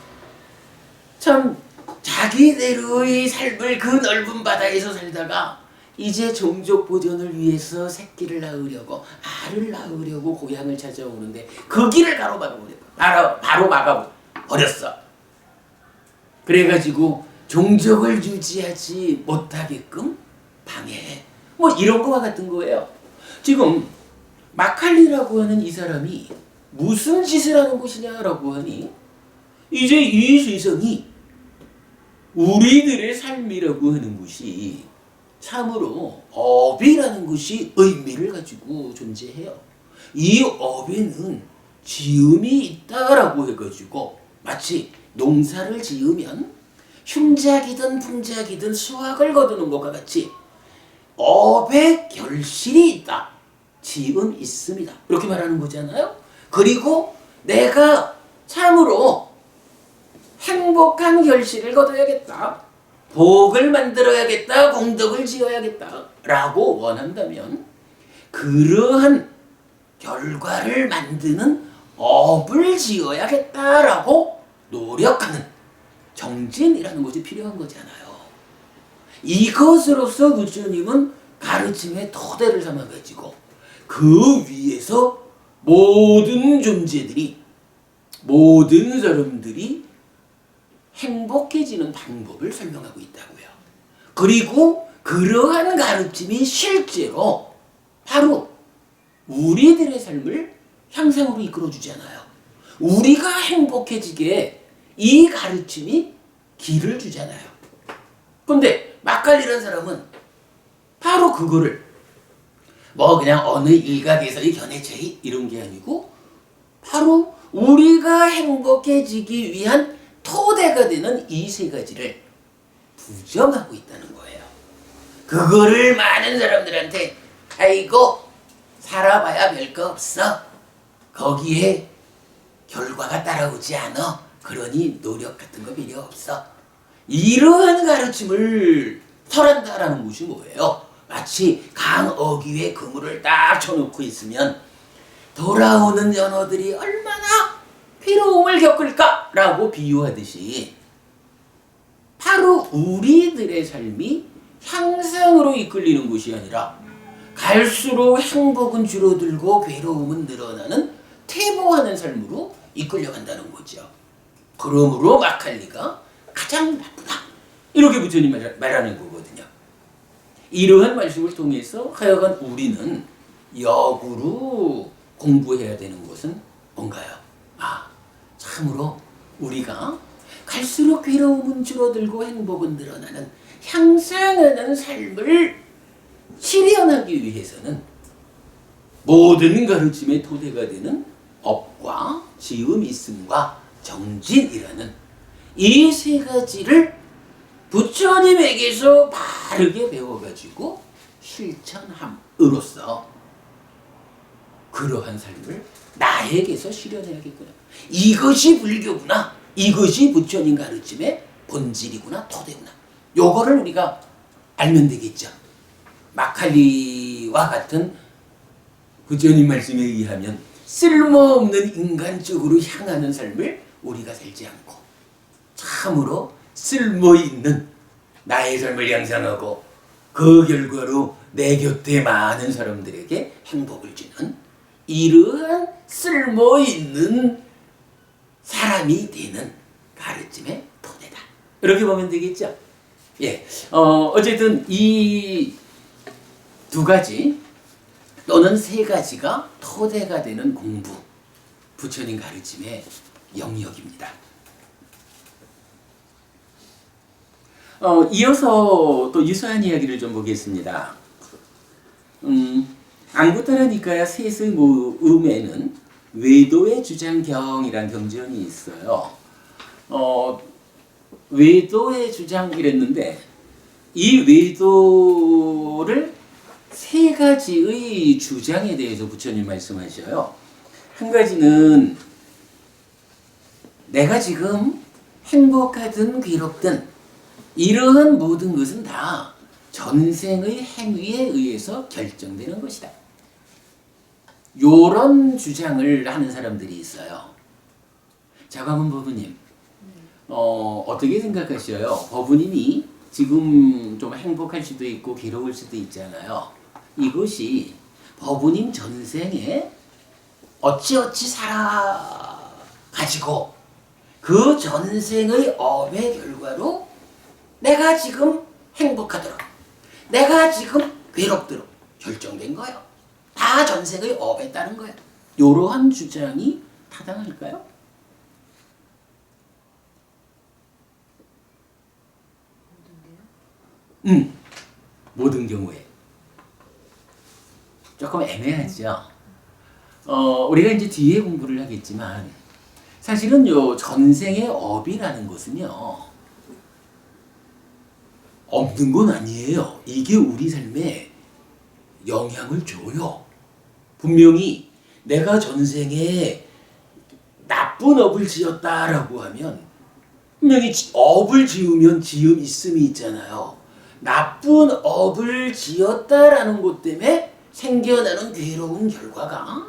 참 자기대로의 삶을 그 넓은 바다에서 살다가 이제 종족 보존을 위해서 새끼를 낳으려고, 알을 낳으려고 고향을 찾아오는데 그 길을 바로 막아버렸어. 그래가지고 종족을 유지하지 못하게끔 방해해. 이런 거와 같은 거예요. 지금 마칼리라고 하는 이 사람이 무슨 짓을 하는 것이냐라고 하니, 이제 이 세상이 우리들의 삶이라고 하는 것이 참으로 업이라는 것이 의미를 가지고 존재해요. 이 업에는 지음이 있다라고 해가지고 마치 농사를 지으면 흉작이든 풍작이든 수확을 거두는 것과 같이 업에 결실이 있다. 지음 있습니다. 이렇게 말하는 거잖아요. 그리고 내가 참으로 행복한 결실을 거둬야겠다. 복을 만들어야겠다. 공덕을 지어야겠다. 라고 원한다면 그러한 결과를 만드는 업을 지어야겠다라고 노력하는 정진이라는 것이 필요한 거잖아요. 이것으로서 부처님은 가르침의 토대를 삼아가지고 그 위에서 모든 존재들이, 모든 사람들이 행복해지는 방법을 설명하고 있다고요. 그리고 그러한 가르침이 실제로 바로 우리들의 삶을 향상으로 이끌어주잖아요. 우리가 행복해지게 이 가르침이 길을 주잖아요. 근데 마칼리라는 사람은 바로 그거를 그냥 어느 일각에서의 견해차이 이런 게 아니고 바로 우리가 행복해지기 위한 토대가 되는 이 세 가지를 부정하고 있다는 거예요. 그거를 많은 사람들한테 아이고 살아봐야 별거 없어. 거기에 결과가 따라오지 않아. 그러니 노력 같은 거 필요 없어. 이러한 가르침을 설한다라는 것이 뭐예요? 마치 강 어귀에 그물을 딱 쳐놓고 있으면 돌아오는 연어들이 얼마나 괴로움을 겪을까라고 비유하듯이 바로 우리들의 삶이 향상으로 이끌리는 것이 아니라 갈수록 행복은 줄어들고 괴로움은 늘어나는 퇴보하는 삶으로 이끌려간다는 거죠. 그러므로 마칼리가 가장 나쁘다. 이렇게 부처님 말하는 거거든요. 이러한 말씀을 통해서 하여간 우리는 역으로 공부해야 되는 것은 뭔가요? 참으로 우리가 갈수록 괴로움은 줄어들고 행복은 늘어나는 향상하는 삶을 실현하기 위해서는 모든 가르침의 토대가 되는 업과 지음 있음과 정진이라는 이 세 가지를 부처님에게서 바르게 배워가지고 실천함으로써 그러한 삶을 나에게서 실현해야겠구나. 이것이 불교구나. 이것이 부처님 가르침의 본질이구나. 토대구나. 요거를 우리가 알면 되겠죠. 마칼리와 같은 부처님 말씀에 의하면 쓸모없는 인간적으로 향하는 삶을 우리가 살지 않고 참으로 쓸모있는 나의 삶을 양상하고 그 결과로 내 곁에 많은 사람들에게 행복을 주는 이러한 쓸모있는 사람이 되는 가르침의 토대다. 이렇게 보면 되겠죠. 예, 어쨌든 이 두 가지 또는 세 가지가 토대가 되는 공부, 부처님 가르침의 영역입니다. 이어서 또 유사한 이야기를 좀 보겠습니다. 안구타라니까야 셋의 모음에는 외도의 주장경이란 경전이 있어요. 외도의 주장이랬는데 이 외도를 세 가지의 주장에 대해서 부처님 말씀하셔요. 한 가지는 내가 지금 행복하든 괴롭든 이러한 모든 것은 다 전생의 행위에 의해서 결정되는 것이다. 요런 주장을 하는 사람들이 있어요. 자, 그러면 법부님, 어떻게 생각하셔요? 법부님이 지금 좀 행복할 수도 있고 괴로울 수도 있잖아요. 이것이 법부님 전생에 어찌어찌 살아가지고 그 전생의 업의 결과로 내가 지금 행복하도록, 내가 지금 괴롭도록 결정된 거예요. 다 전생의 업에 따른 거예요. 이러한 주장이 타당할까요? 모든 경우에 조금 애매하죠. 우리가 이제 뒤에 공부를 하겠지만 사실은 요 전생의 업이라는 것은요 없는 건 아니에요. 이게 우리 삶에 영향을 줘요. 분명히 내가 전생에 나쁜 업을 지었다라고 하면 분명히 업을 지으면 지음 있음이 있잖아요. 나쁜 업을 지었다라는 것 때문에 생겨나는 괴로운 결과가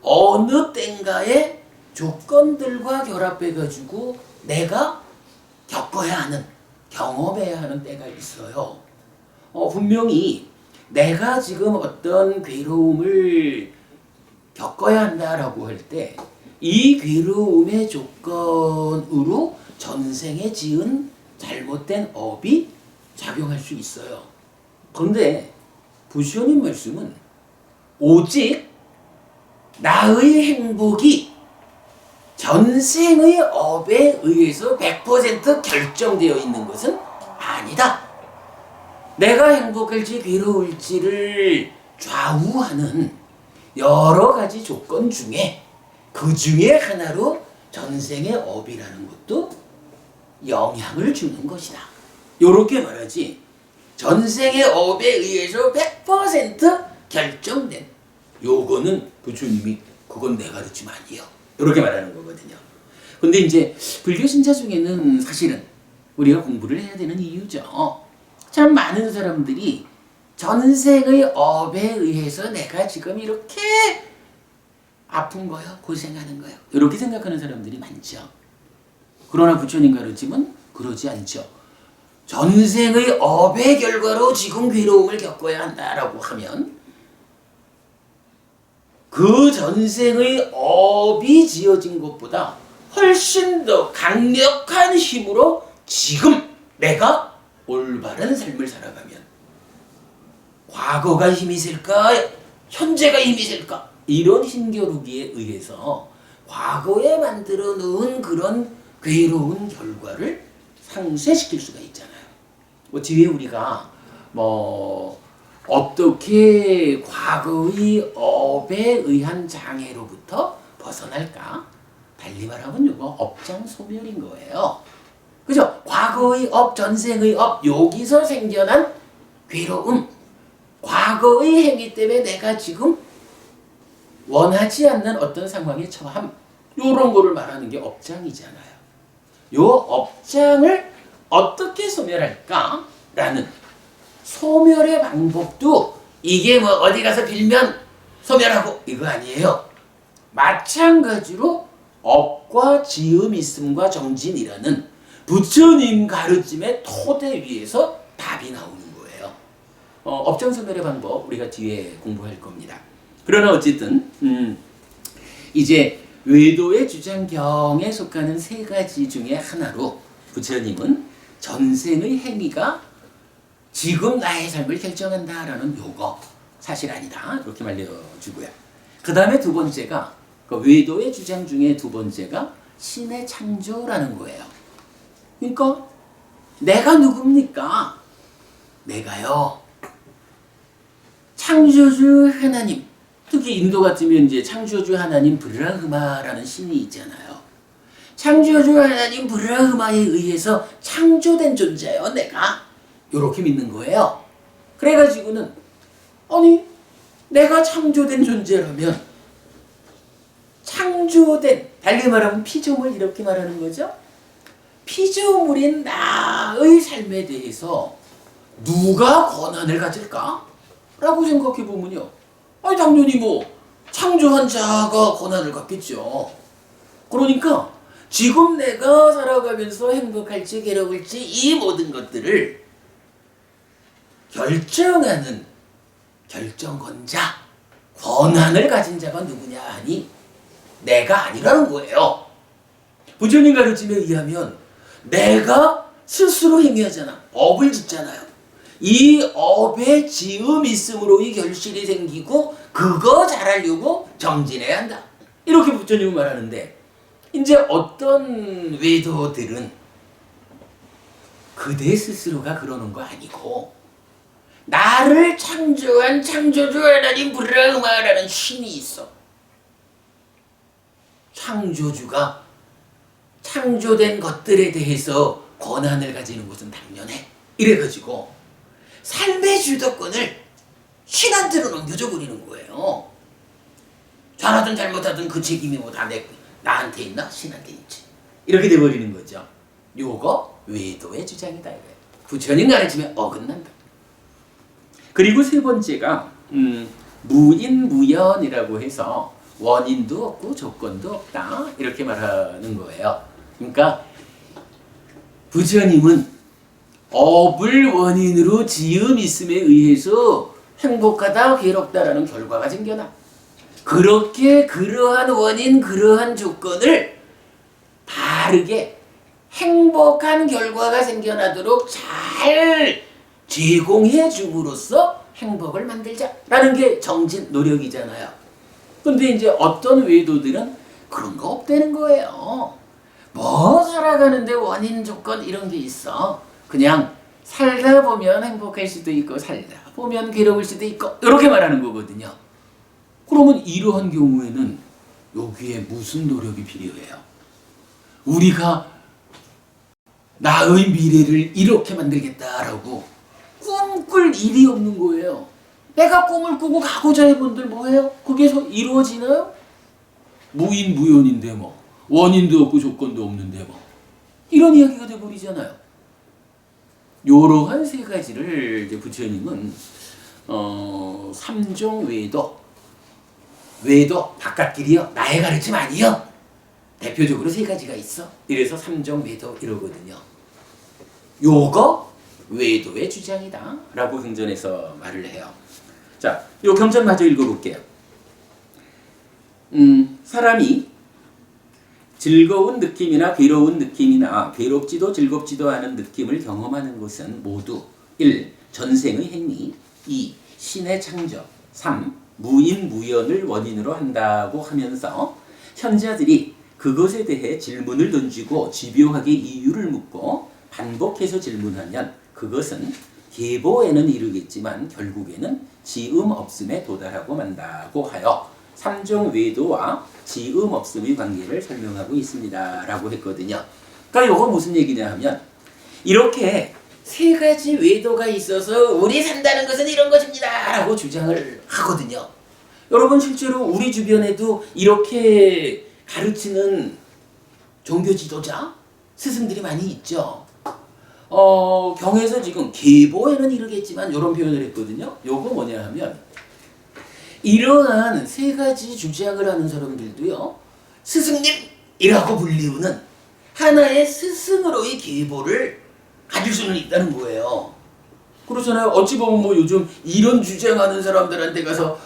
어느 땐가에 조건들과 결합해가지고 내가 겪어야 하는, 경험해야 하는 때가 있어요. 분명히 내가 지금 어떤 괴로움을 겪어야 한다라고 할 때 이 괴로움의 조건으로 전생에 지은 잘못된 업이 작용할 수 있어요. 그런데 부처님 말씀은 오직 나의 행복이 전생의 업에 의해서 100% 결정되어 있는 것은 아니다. 내가 행복할지 괴로울지를 좌우하는 여러 가지 조건 중에 그 중에 하나로 전생의 업이라는 것도 영향을 주는 것이다. 요렇게 말하지 전생의 업에 의해서 100% 결정된 요거는 부처님이 그건 내 가르침 아니에요. 이렇게 말하는 거거든요. 근데 이제 불교 신자 중에는 사실은 우리가 공부를 해야 되는 이유죠. 참 많은 사람들이 전생의 업에 의해서 내가 지금 이렇게 아픈 거야, 고생하는 거야, 이렇게 생각하는 사람들이 많죠. 그러나 부처님 가르침은 그러지 않죠. 전생의 업의 결과로 지금 괴로움을 겪어야 한다라고 하면 그 전생의 업이 지어진 것보다 훨씬 더 강력한 힘으로 지금 내가 올바른 삶을 살아가면 과거가 힘이 sel까 현재가 힘이 sel까 이런 힘겨루기에 의해서 과거에 만들어 놓은 그런 괴로운 결과를 상쇄시킬 수가 있잖아요. 뒤에 우리가 어떻게 과거의 업에 의한 장애로부터 벗어날까? 달리 말하면 이거 업장소멸인 거예요. 그죠? 과거의 업, 전생의 업, 여기서 생겨난 괴로움, 과거의 행위 때문에 내가 지금 원하지 않는 어떤 상황에 처함, 요런 거를 말하는 게 업장이잖아요. 요 업장을 어떻게 소멸할까? 라는 소멸의 방법도 이게 어디 가서 빌면 소멸하고 이거 아니에요. 마찬가지로 업과 지음 있음과 정진이라는 부처님 가르침의 토대 위에서 답이 나오는 거예요. 업정소멸의 방법 우리가 뒤에 공부할 겁니다. 그러나 어쨌든 이제 외도의 주장경에 속하는 세 가지 중에 하나로 부처님은 전생의 행위가 지금 나의 삶을 결정한다라는 요거 사실 아니다 이렇게 말려주고요. 그 다음에 두 번째가 그 외도의 주장 중에 두 번째가 신의 창조라는 거예요. 그러니까 내가 누굽니까? 내가요 창조주 하나님, 특히 인도 같으면 이제 창조주 하나님 브라흐마라는 신이 있잖아요. 창조주 하나님 브라흐마에 의해서 창조된 존재예요 내가. 이렇게 믿는 거예요. 그래가지고는 아니 내가 창조된 존재라면 창조된, 달리 말하면 피조물 이렇게 말하는 거죠. 피조물인 나의 삶에 대해서 누가 권한을 가질까? 라고 생각해 보면요. 아니 당연히 뭐 창조한 자가 권한을 갖겠죠. 그러니까 지금 내가 살아가면서 행복할지 괴로울지 이 모든 것들을 결정하는 결정권자, 권한을 가진 자가 누구냐 하니 내가 아니라는 거예요. 부처님 가르침에 의하면 내가 스스로 행위하잖아. 업을 짓잖아요. 이 업의 지음 있음으로 이 결실이 생기고 그거 잘하려고 정진해야 한다. 이렇게 부처님은 말하는데 이제 어떤 외도들은 그대 스스로가 그러는 거 아니고 나를 창조한 창조주 하나님 브라흐마라는 신이 있어. 창조주가 창조된 것들에 대해서 권한을 가지는 것은 당연해. 이래가지고 삶의 주도권을 신한테로 넘겨줘 버리는 거예요. 잘하든 잘못하든 그 책임이 뭐 다 나한테 있나? 신한테 있지. 이렇게 돼버리는 거죠. 요거 외도의 주장이다 이거예요. 부처님 가르침에 어긋난다. 그리고 세 번째가 무인무연이라고 해서 원인도 없고 조건도 없다 이렇게 말하는 거예요. 그러니까 부처님은 업을 원인으로 지음 있음에 의해서 행복하다 괴롭다라는 결과가 생겨나. 그렇게 그러한 원인 그러한 조건을 바르게 행복한 결과가 생겨나도록 잘 제공해 줌으로써 행복을 만들자라는 게 정진 노력이잖아요. 근데 이제 어떤 외도들은 그런 거 없다는 거예요. 뭐 살아가는데 원인 조건 이런 게 있어. 그냥 살다 보면 행복할 수도 있고 살다 보면 괴로울 수도 있고 이렇게 말하는 거거든요. 그러면 이러한 경우에는 여기에 무슨 노력이 필요해요? 우리가 나의 미래를 이렇게 만들겠다라고 꿈꿀 일이 없는 거예요. 내가 꿈을 꾸고 가고자 해본들 뭐예요? 그게 이루어지나요? 무인무연인데 뭐 원인도 없고 조건도 없는데 뭐 이런 이야기가 돼버리잖아요. 요러한 세 가지를 이제 부처님은 삼종 외도 바깥길이요 나의 가르침 아니요 대표적으로 세 가지가 있어. 이래서 삼종 외도 이러거든요. 요거 외도의 주장이다 라고 경전에서 말을 해요. 자, 요 경전 마저 읽어볼게요. 사람이 즐거운 느낌이나 괴로운 느낌이나 괴롭지도 즐겁지도 않은 느낌을 경험하는 것은 모두 1. 전생의 행위 2. 신의 창조 3. 무인무연을 원인으로 한다고 하면서 현자들이 그것에 대해 질문을 던지고 집요하게 이유를 묻고 반복해서 질문하면 그것은 계보에는 이르겠지만 결국에는 지음 없음에 도달하고 만다고 하여 삼종 외도와 지음 없음의 관계를 설명하고 있습니다 라고 했거든요. 그러니까 이거 무슨 얘기냐 하면 이렇게 세 가지 외도가 있어서 우리 산다는 것은 이런 것입니다 라고 주장을 하거든요. 여러분 실제로 우리 주변에도 이렇게 가르치는 종교 지도자 스승들이 많이 있죠. 경에서 지금 계보에는 이르겠지만 이런 표현을 했거든요. 요거 뭐냐 하면 이러한 세 가지 주장을 하는 사람들도요. 스승님 이라고 불리우는 하나의 스승으로의 계보를 가질 수는 있다는 거예요. 그렇잖아요. 어찌 보면 뭐 요즘 이런 주장하는 사람들한테 가서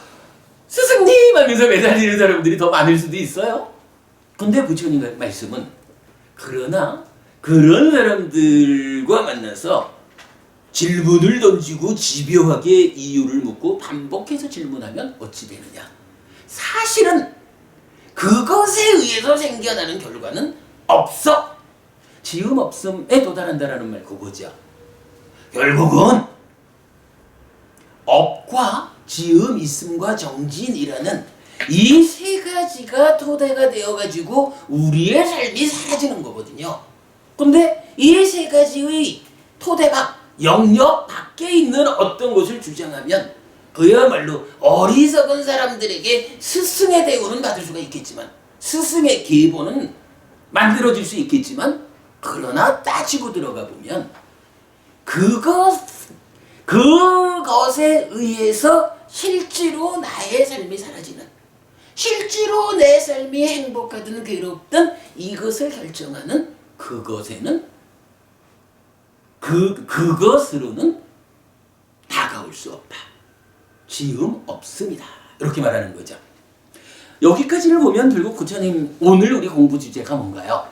스승님 하면서 매달리는 사람들이 더 많을 수도 있어요. 근데 부처님 말씀은 그러나 그런 사람들과 만나서 질문을 던지고 집요하게 이유를 묻고 반복해서 질문하면 어찌 되느냐. 사실은 그것에 의해서 생겨나는 결과는 없어. 지음 없음에 도달한다라는 말 그거죠. 결국은 업과 지음 있음과 정진이라는 이 세 가지가 토대가 되어가지고 우리의 삶이 사라지는 거거든요. 근데 이 세 가지의 토대가 영역 밖에 있는 어떤 것을 주장하면 그야말로 어리석은 사람들에게 스승의 대우는 받을 수가 있겠지만 스승의 계보는 만들어질 수 있겠지만 그러나 따지고 들어가 보면 그것에 의해서 실제로 나의 삶이 사라지는, 실제로 내 삶이 행복하든 괴롭든 이것을 결정하는 그것으로는 다가올 수 없다. 지음 없습니다. 이렇게 말하는 거죠. 여기까지를 보면 결국 부처님 오늘 우리 공부 주제가 뭔가요?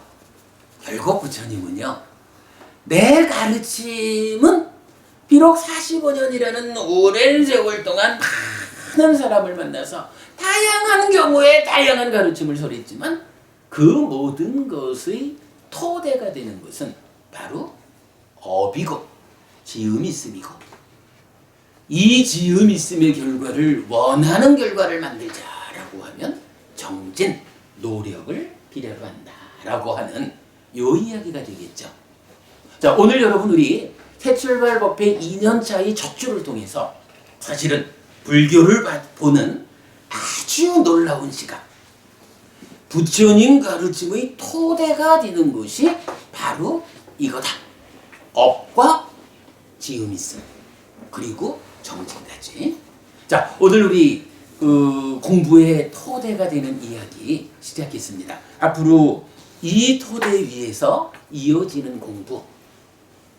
결국 부처님은요. 내 가르침은 비록 45년이라는 오랜 세월 동안 많은 사람을 만나서 다양한 경우에 다양한 가르침을 설했지만 그 모든 것의 토대가 되는 것은 바로 업이고 지음이 있음이고 이 지음이 있음의 결과를 원하는 결과를 만들자라고 하면 정진, 노력을 필요로 한다라고 하는 요 이야기가 되겠죠. 자, 오늘 여러분 우리 새출발 법회 2년차의 첫 주를 통해서 사실은 불교를 보는 아주 놀라운 시간, 부처님 가르침의 토대가 되는 것이 바로 이거다. 업과 지음 있음 그리고 정진까지. 자, 오늘 우리 공부의 토대가 되는 이야기 시작했습니다. 앞으로 이 토대 위에서 이어지는 공부,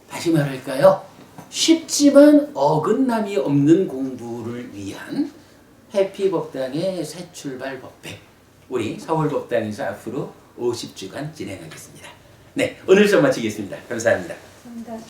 다시 말할까요? 쉽지만 어긋남이 없는 공부를 위한 해피법당의 새출발 법회, 우리 서울법당에서 앞으로 50주간 진행하겠습니다. 네, 오늘 수업 마치겠습니다. 감사합니다. 감사합니다.